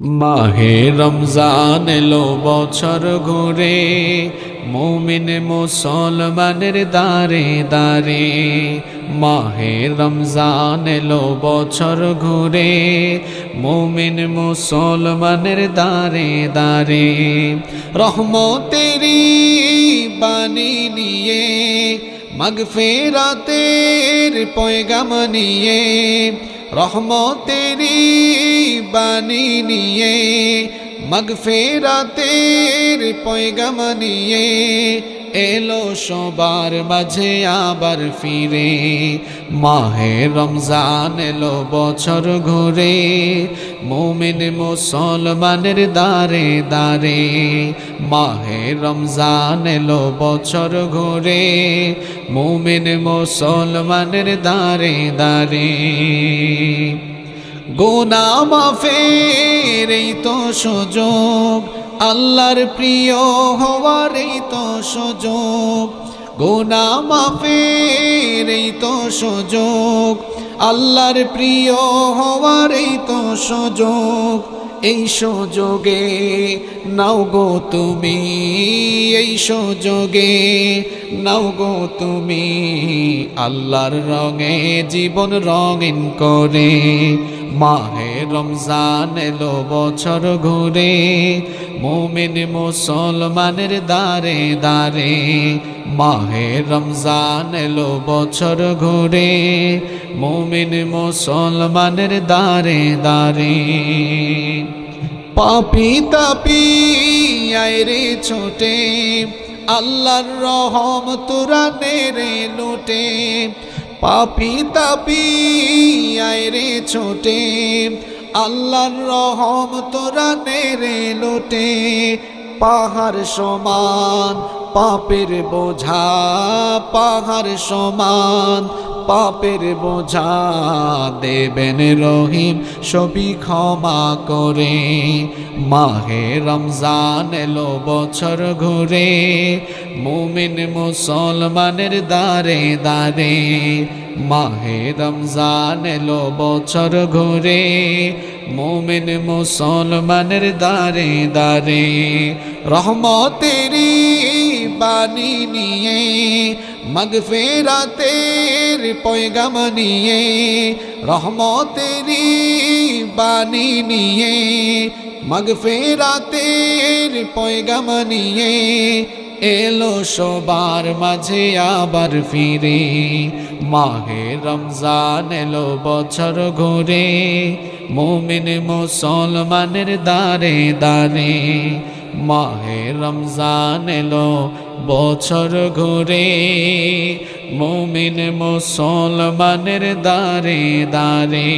মাহে রমজান এলো বছর ঘুরে, মুমিন মুসলমানের দারে দারে। মাহে রমজান এলো বছর ঘুরে, মুমিন মুসলমানের দারে দারে। রহমতেরি বাণী নিয়ে, মাগফিরাতের পয়গাম নিয়ে, রহমতেরি বাণী নিয়ে, মাগফিরাতের পয়গাম নিয়ে, এলো সবার মাঝে আবার ফিরে। মাহে রমজান এলো বছর ঘুরে, মুমিন মুসলমানের দারে দারে। মাহে রমজান এলো বছর ঘুরে, মুমিন মুসলমানের দারে দারে। গুনাহ মাফের এই তো সুযোগ, আল্লাহর প্রিয় হওয়ার এই তো সুযোগ। গুনাহ মাফের এই তো সুযোগ, আল্লাহর প্রিয় হওয়ার এই তো সুযোগ। এই সুযোগে নাও গো তুমি, এই সুযোগে নাও গো তুমি, আল্লাহর রঙে জীবন রঙিন করে। মাহে রমজান এলো বছর ঘুরে, মুমিন মুসলমানের দারে দারে। মাহে রমজান এলো বছর ঘুরে, মুমিন মুসলমানের দারে দারে। পাপী তাপী আয় রে ছোটে, আল্লাহর রহম তোরা নেরে লুটে। পাপী তাপী আয় রে ছোটে, আল্লাহর রহম তোরা নেরে লুটে। পাহাড় সমান পাপের বোঝা, পাহাড় সমান পাপের বোঝা, দেবেন রহিম সবই ক্ষমা করে। মাহে রমজান এলো বছর ঘুরে, মুমিন মুসলমানের দারে দারে। মাহে রমজান এলো বছর ঘুরে, মুমিন মুসলমানের দারে দারে। রহমতেরি বাণী নিয়ে, মাগফিরাতের পয়গাম নিয়ে, রহমতেরি বাণী নিয়ে, মাগফিরাতের পয়গাম নিয়ে, এলো সবার মাঝে আবার ফিরে। মাহে রমজান এলো বছর ঘুরে, মুমিন মুসলমানের দারে দারে। মাহে রমজান এলো বছর ঘুরে, মুমিন মুসলমানের দারে দারে।